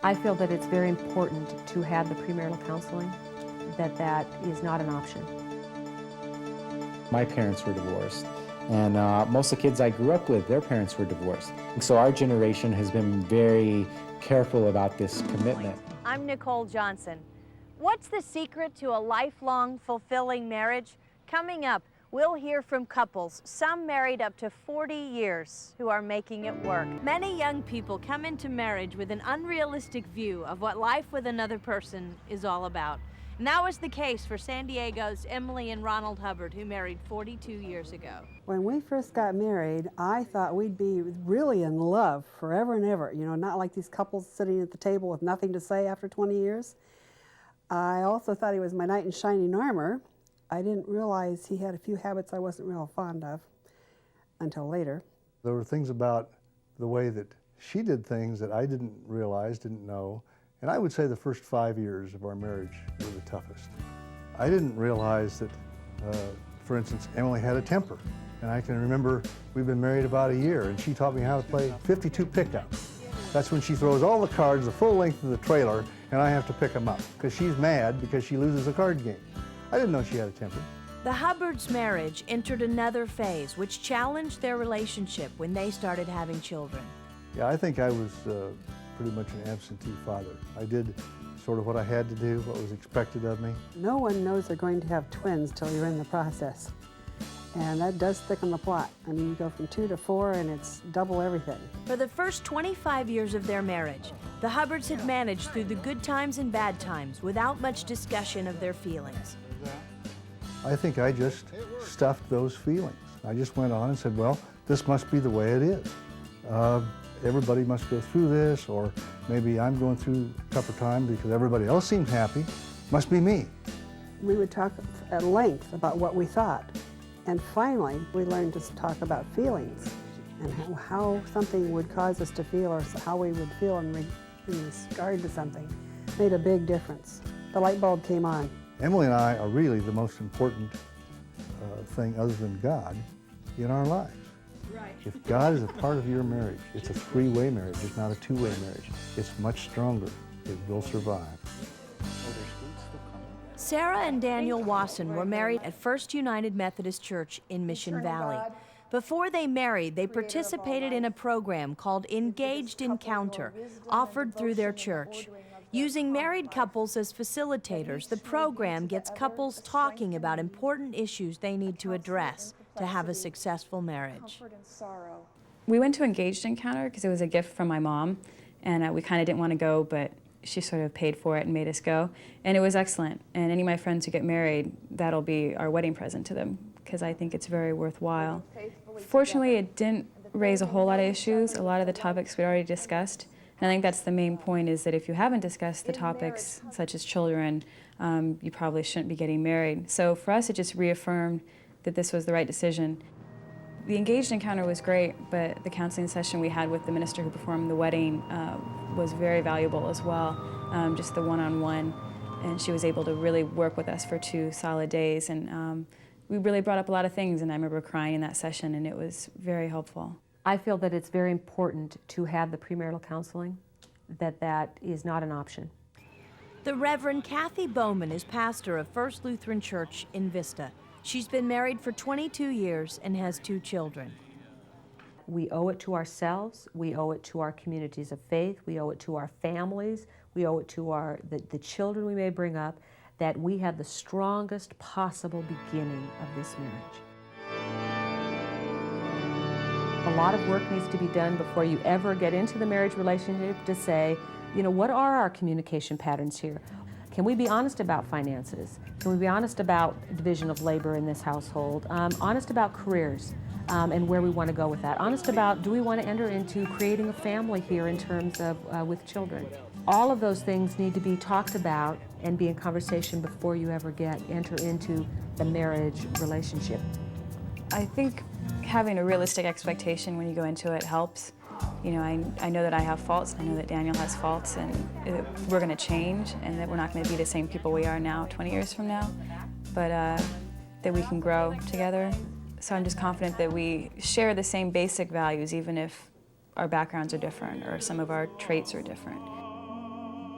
I feel that it's very important to have the premarital counseling, that is not an option. My parents were divorced, and most of the kids I grew up with, their parents were divorced. So our generation has been very careful about this commitment. I'm Nicole Johnson. What's the secret to a lifelong, fulfilling marriage? Coming up, we'll hear from couples, some married up to 40 years, who are making it work. Many young people come into marriage with an unrealistic view of what life with another person is all about. And that was the case for San Diego's Emily and Ronald Hubbard, who married 42 years ago. When we first got married, I thought we'd be really in love forever and ever. You know, not like these couples sitting at the table with nothing to say after 20 years. I also thought he was my knight in shining armor. I didn't realize he had a few habits I wasn't real fond of until later. There were things about the way that she did things that I didn't realize, didn't know. And I would say the first 5 years of our marriage were the toughest. I didn't realize that, for instance, Emily had a temper. And I can remember we've been married about a year, and she taught me how to play 52 pickup. That's when she throws all the cards the full length of the trailer, and I have to pick them up, because she's mad because she loses a card game. I didn't know she had a temper. The Hubbards' marriage entered another phase, which challenged their relationship when they started having children. Yeah, I think I was pretty much an absentee father. I did sort of what I had to do, what was expected of me. No one knows they're going to have twins till you're in the process. And that does thicken the plot. I mean, you go from 2 to 4 and it's double everything. For the first 25 years of their marriage, the Hubbards had managed through the good times and bad times without much discussion of their feelings. I think I just stuffed those feelings. I just went on and said, well, this must be the way it is. Everybody must go through this, or maybe I'm going through a tougher time because everybody else seems happy. Must be me. We would talk at length about what we thought. And finally, we learned to talk about feelings and how something would cause us to feel, or how we would feel in regard to something, made a big difference. The light bulb came on. Emily and I are really the most important thing other than God in our lives. Right. If God is a part of your marriage, it's a three-way marriage, it's not a two-way marriage. It's much stronger. It will survive. Sarah and Daniel Wasson were married at First United Methodist Church in Mission Valley. Before they married, they participated in a program called Engaged Encounter, offered through their church. Using married couples as facilitators, the program gets couples talking about important issues they need to address to have a successful marriage. We went to Engaged Encounter because it was a gift from my mom, and we kind of didn't want to go, but she sort of paid for it and made us go, and it was excellent. And any of my friends who get married, that'll be our wedding present to them, because I think it's very worthwhile. Fortunately, it didn't raise a whole lot of issues. A lot of the topics we already discussed. And I think that's the main point, is that if you haven't discussed the topics, such as children, you probably shouldn't be getting married. So for us, it just reaffirmed that this was the right decision. The Engaged Encounter was great, but the counseling session we had with the minister who performed the wedding was very valuable as well, just the one-on-one. And she was able to really work with us for 2 solid days. And we really brought up a lot of things, and I remember crying in that session, and it was very helpful. I feel that it's very important to have the premarital counseling, that is not an option. The Reverend Kathy Bowman is pastor of First Lutheran Church in Vista. She's been married for 22 years and has 2 children. We owe it to ourselves, we owe it to our communities of faith, we owe it to our families, we owe it to the children we may bring up, that we have the strongest possible beginning of this marriage. A lot of work needs to be done before you ever get into the marriage relationship to say, you know, what are our communication patterns here? Can we be honest about finances? Can we be honest about division of labor in this household? Honest about careers and where we want to go with that? Honest about, do we want to enter into creating a family here in terms of with children? All of those things need to be talked about and be in conversation before you ever enter into the marriage relationship. I think having a realistic expectation when you go into it helps. You know, I know that I have faults, I know that Daniel has faults, and we're going to change, and that we're not going to be the same people we are now 20 years from now, but that we can grow together. So I'm just confident that we share the same basic values, even if our backgrounds are different or some of our traits are different.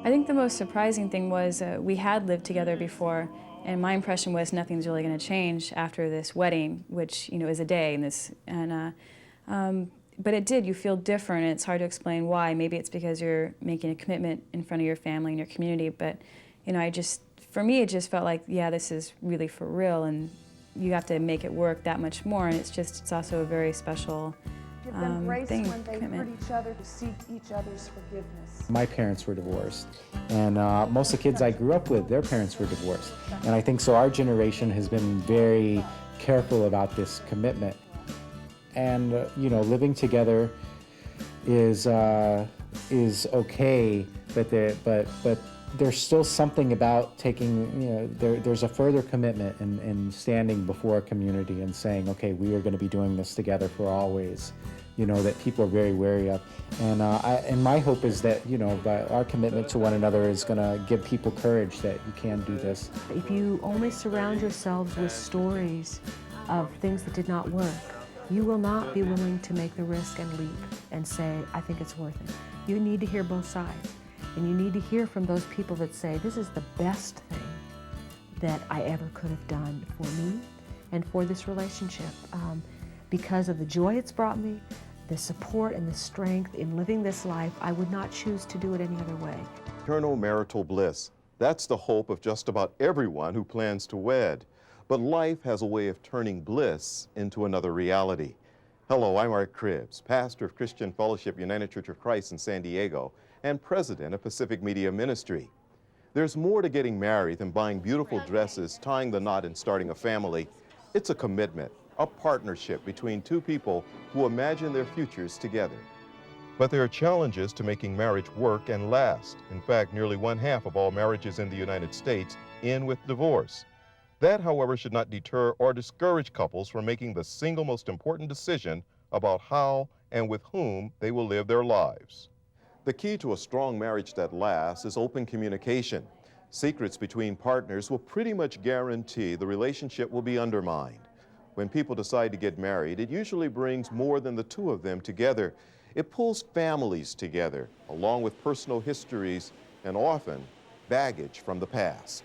I think the most surprising thing was we had lived together before, and my impression was nothing's really going to change after this wedding, which is a day. But it did. You feel different, and it's hard to explain why. Maybe it's because you're making a commitment in front of your family and your community. But for me, it just felt like, yeah, this is really for real, and you have to make it work that much more. And it's also a very special Give them grace thing, when they commitment. hurt each other, to seek each other's forgiveness. My parents were divorced, and most of the kids I grew up with, their parents were divorced. And I think so our generation has been very careful about this commitment. And living together is okay, but there's still something about taking, there's a further commitment in standing before a community and saying, okay, we are going to be doing this together for always, that people are very wary of. And my hope is that, by our commitment to one another is going to give people courage that you can do this. If you only surround yourselves with stories of things that did not work, you will not be willing to make the risk and leap and say, I think it's worth it. You need to hear both sides. And you need to hear from those people that say, this is the best thing that I ever could have done for me and for this relationship. Because of the joy it's brought me, the support and the strength in living this life, I would not choose to do it any other way. Eternal marital bliss. That's the hope of just about everyone who plans to wed. But life has a way of turning bliss into another reality. Hello, I'm Art Cribbs, pastor of Christian Fellowship United Church of Christ in San Diego and president of Pacific Media Ministry. There's more to getting married than buying beautiful dresses, tying the knot, and starting a family. It's a commitment, a partnership between two people who imagine their futures together. But there are challenges to making marriage work and last. In fact, nearly 1/2 of all marriages in the United States end with divorce. That, however, should not deter or discourage couples from making the single most important decision about how and with whom they will live their lives. The key to a strong marriage that lasts is open communication. Secrets between partners will pretty much guarantee the relationship will be undermined. When people decide to get married, it usually brings more than the two of them together. It pulls families together, along with personal histories and often baggage from the past.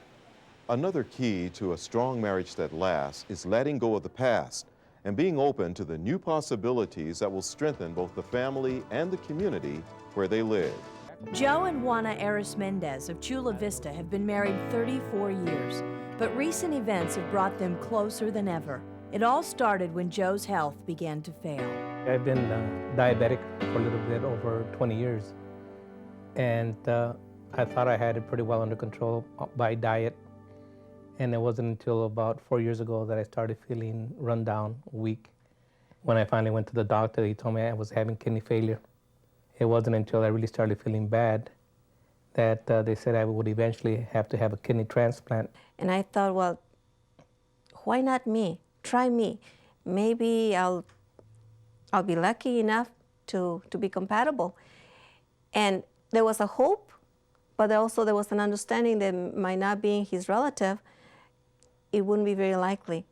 Another key to a strong marriage that lasts is letting go of the past and being open to the new possibilities that will strengthen both the family and the community where they live. Joe and Juana Arismendez of Chula Vista have been married 34 years, but recent events have brought them closer than ever. It all started when Joe's health began to fail. I've been diabetic for a little bit over 20 years, and I thought I had it pretty well under control by diet. And it wasn't until about 4 years ago that I started feeling run down, weak. When I finally went to the doctor, he told me I was having kidney failure. It wasn't until I really started feeling bad that they said I would eventually have to have a kidney transplant. And I thought, well, why not me? Try me. Maybe I'll be lucky enough to be compatible. And there was a hope, but also there was an understanding that my not being his relative, it wouldn't be very likely.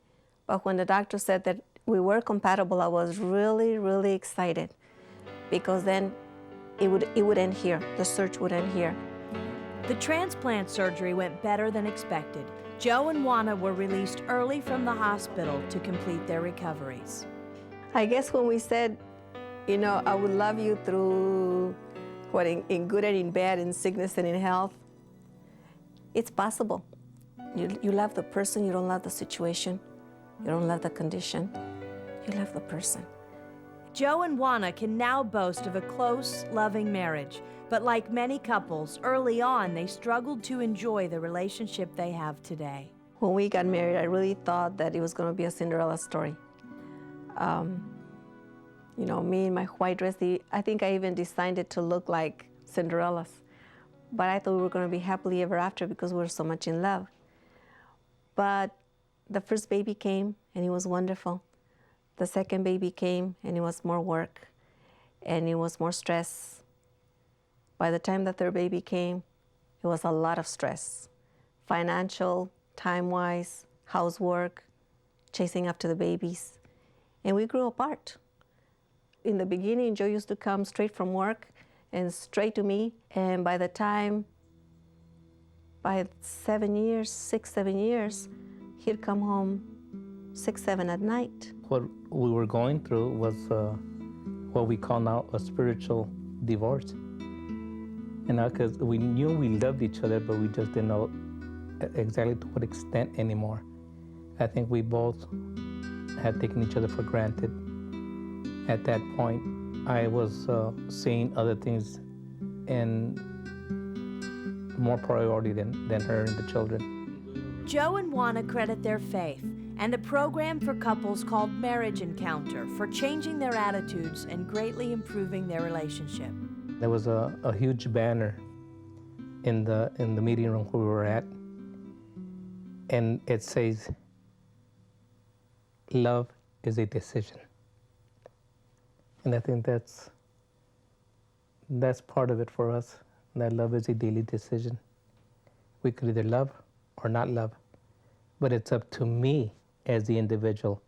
But when the doctor said that we were compatible, I was really, really excited, because then it would end here. The search would end here. The transplant surgery went better than expected. Joe and Juana were released early from the hospital to complete their recoveries. I guess when we said, I would love you through what in good and in bad, in sickness and in health, it's possible. You love the person, you don't love the situation, you don't love the condition, you love the person. Joe and Juana can now boast of a close, loving marriage. But like many couples, early on they struggled to enjoy the relationship they have today. When we got married, I really thought that it was going to be a Cinderella story. Me in my white dress, I think I even designed it to look like Cinderella's. But I thought we were going to be happily ever after because we were so much in love. But the first baby came, and it was wonderful. The second baby came, and it was more work, and it was more stress. By the time the third baby came, it was a lot of stress. Financial, time-wise, housework, chasing after the babies. And we grew apart. In the beginning, Joe used to come straight from work and straight to me. And by the time by 7 years, 6, 7 years, he'd come home 6, 7 at night. What we were going through was what we call now a spiritual divorce. Because we knew we loved each other, but we just didn't know exactly to what extent anymore. I think we both had taken each other for granted. At that point, I was seeing other things in more priority than her and the children. Joe and Juana credit their faith and a program for couples called Marriage Encounter for changing their attitudes and greatly improving their relationship. There was a huge banner in the meeting room where we were at, and it says, "Love is a decision." And I think that's part of it for us, that love is a daily decision. We could either love or not love, but it's up to me as the individual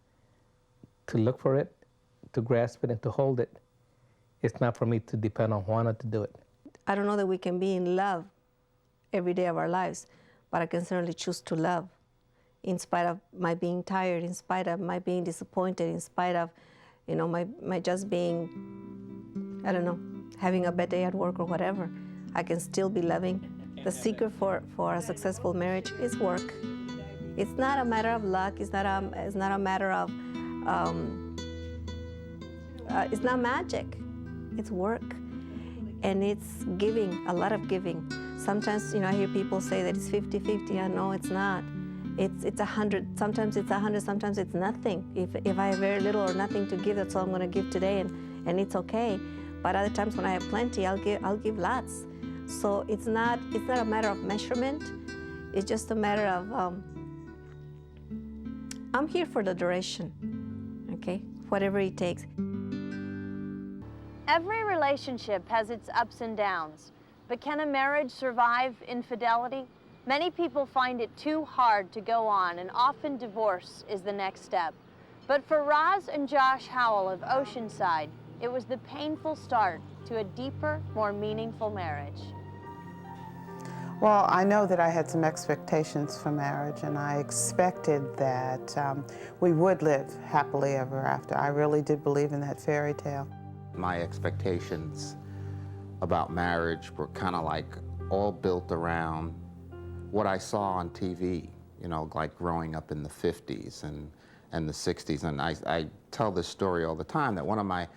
to look for it, to grasp it, and to hold it. It's not for me to depend on Juana to do it. I don't know that we can be in love every day of our lives, but I can certainly choose to love in spite of my being tired, in spite of my being disappointed, in spite of, my just being, I don't know, having a bad day at work or whatever. I can still be loving. The secret for a successful marriage is work. It's not a matter of luck. It's not a matter of, it's not magic. It's work. And it's giving, a lot of giving. Sometimes, I hear people say that it's 50-50. I know it's not. It's 100. Sometimes it's 100. Sometimes it's nothing. If I have very little or nothing to give, that's all I'm going to give today, and it's okay. But other times when I have plenty, I'll give lots. So it's not a matter of measurement. It's just a matter of I'm here for the duration. Okay, whatever it takes. Every relationship has its ups and downs, but can a marriage survive infidelity? Many people find it too hard to go on, and often divorce is the next step. But for Roz and Josh Howell of Oceanside, it was the painful start to a deeper, more meaningful marriage. Well, I know that I had some expectations for marriage, and I expected that we would live happily ever after. I really did believe in that fairy tale. My expectations about marriage were kind of like all built around what I saw on TV, like growing up in the 50s and the 60s. And I tell this story all the time, that one of my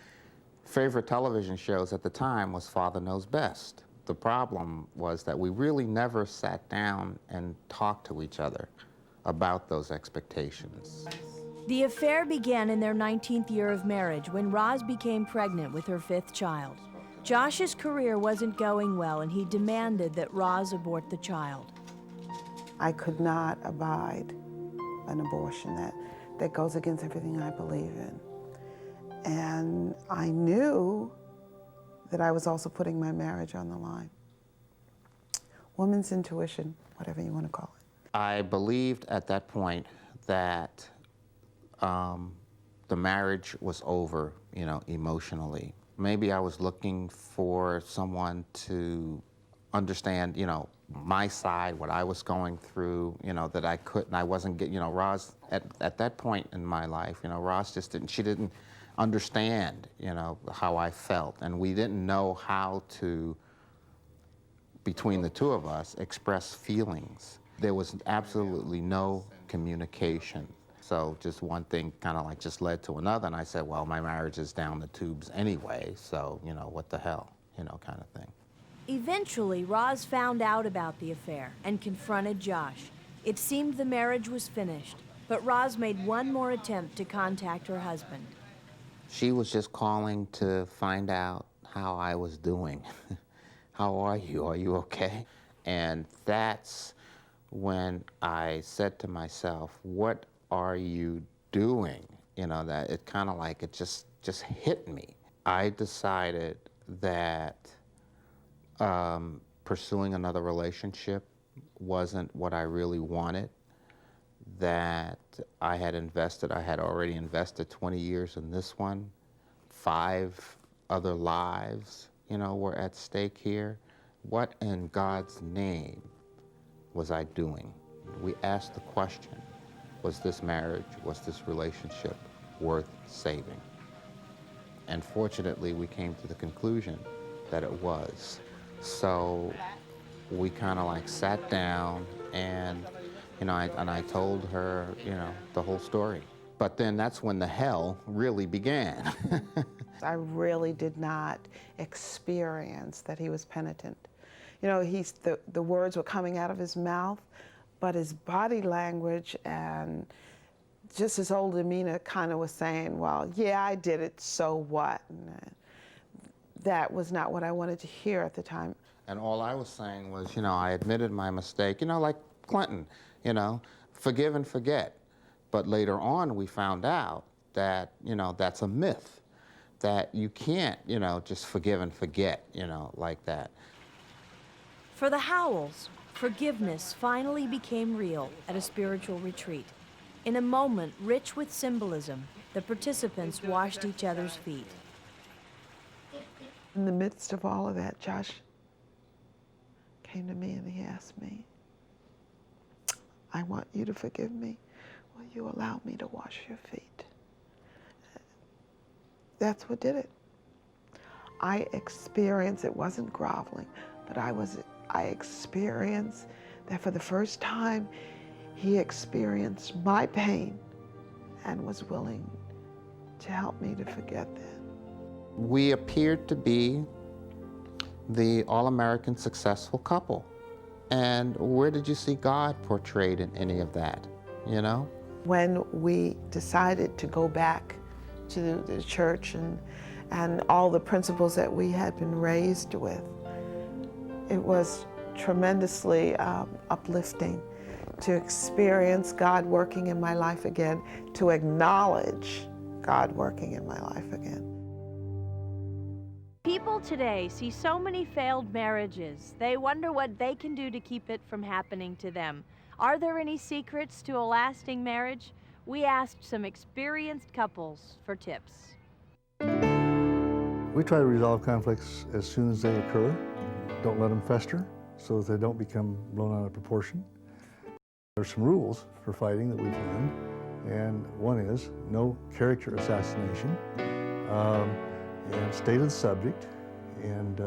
favorite television shows at the time was Father Knows Best. The problem was that we really never sat down and talked to each other about those expectations. The affair began in their 19th year of marriage when Roz became pregnant with her 5th child. Josh's career wasn't going well, and he demanded that Roz abort the child. I could not abide an abortion. That goes against everything I believe in. And I knew that I was also putting my marriage on the line. Woman's intuition, whatever you want to call it. I believed at that point that the marriage was over, emotionally. Maybe I was looking for someone to understand, my side, what I was going through, that I couldn't, I wasn't getting, Roz, at that point in my life, Roz just didn't understand, how I felt. And we didn't know how to, between the two of us, express feelings. There was absolutely no communication. So just one thing kind of like just led to another, and I said, well, my marriage is down the tubes anyway, so, what the hell, kind of thing. Eventually, Roz found out about the affair and confronted Josh. It seemed the marriage was finished, but Roz made one more attempt to contact her husband. She was just calling to find out how I was doing. How are you? Are you okay? And that's when I said to myself, what are you doing? That it kind of like it just hit me. I decided that pursuing another relationship wasn't what I really wanted, that I had already invested 20 years in this one. 5 other lives, were at stake here. What in God's name was I doing? We asked the question, was this marriage, was this relationship worth saving? And fortunately, we came to the conclusion that it was. So we kind of like sat down and, I told her, the whole story. But then that's when the hell really began. I really did not experience that he was penitent. The words were coming out of his mouth, but his body language and just his whole demeanor kind of was saying, well, yeah, I did it, so what? And that was not what I wanted to hear at the time. And all I was saying was, I admitted my mistake, like Clinton, forgive and forget. But later on, we found out that, that's a myth, that you can't, just forgive and forget, like that. For the Howells, forgiveness finally became real at a spiritual retreat. In a moment rich with symbolism, the participants washed each other's feet. In the midst of all of that, Josh came to me and he asked me, I want you to forgive me. Will you allow me to wash your feet? That's what did it. I experienced, it wasn't groveling, but I experienced that for the first time, he experienced my pain and was willing to help me to forget that. We appeared to be the all-American successful couple. And where did you see God portrayed in any of that, When we decided to go back to the church and all the principles that we had been raised with, it was tremendously uplifting to experience God working in my life again, to acknowledge God working in my life again. People today see so many failed marriages. They wonder what they can do to keep it from happening to them. Are there any secrets to a lasting marriage? We asked some experienced couples for tips. We try to resolve conflicts as soon as they occur. Don't let them fester so that they don't become blown out of proportion. There's some rules for fighting that we've learned, and one is no character assassination, and stay to the subject, and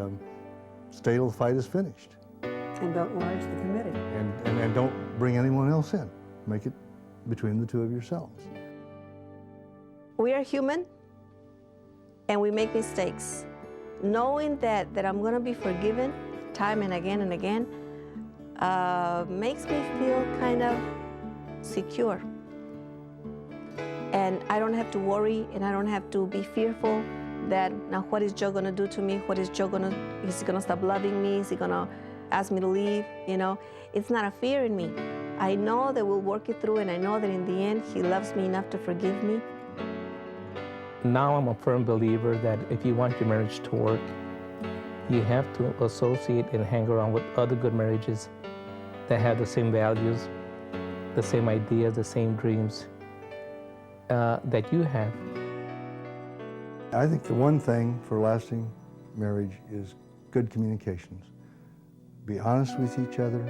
stay till the fight is finished. And don't enlarge the committee. And don't bring anyone else in. Make it between the two of yourselves. We are human, and we make mistakes. Knowing that I'm going to be forgiven time and again makes me feel kind of secure. And I don't have to worry, and I don't have to be fearful that now what is Joe going to do to me? Is he going to stop loving me? Is he going to ask me to leave? It's not a fear in me. I know that we'll work it through, and I know that in the end, he loves me enough to forgive me. Now I'm a firm believer that if you want your marriage to work, you have to associate and hang around with other good marriages that have the same values, the same ideas, the same dreams that you have. I think the one thing for lasting marriage is good communications. Be honest with each other.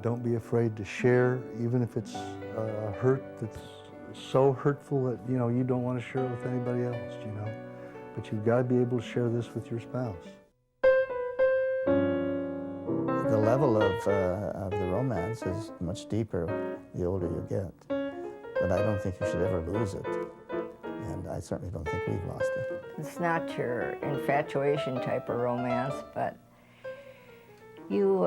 Don't be afraid to share, even if it's a hurt that's so hurtful that you don't want to share it with anybody else, But you've got to be able to share this with your spouse. The level of the romance is much deeper the older you get. But I don't think you should ever lose it. And I certainly don't think we've lost it. It's not your infatuation type of romance, but you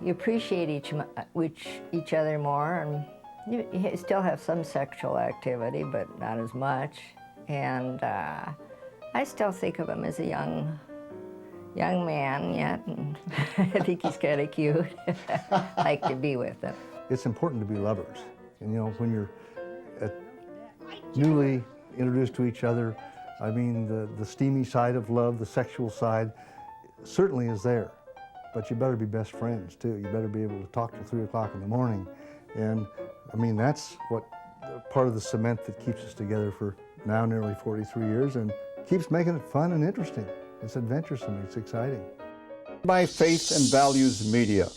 appreciate each other more, and you still have some sexual activity, but not as much. And I still think of him as a young man yet, and I think he's kind of cute. I like to be with him. It's important to be lovers. And when you're newly introduced to each other, I mean, the steamy side of love, the sexual side, certainly is there. But you better be best friends, too. You better be able to talk till 3 o'clock in the morning. And, I mean, that's what part of the cement that keeps us together for now nearly 43 years and keeps making it fun and interesting. It's adventuresome, it's exciting. By Faith and Values Media.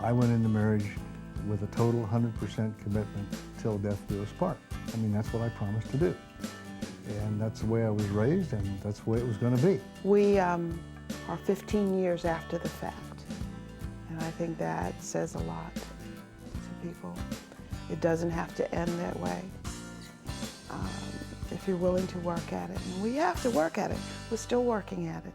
I went into marriage with a total 100% commitment till death do us part. I mean, that's what I promised to do. And that's the way I was raised, and that's the way it was going to be. We are 15 years after the fact, and I think that says a lot to people. It doesn't have to end that way. If you're willing to work at it, and we have to work at it. We're still working at it.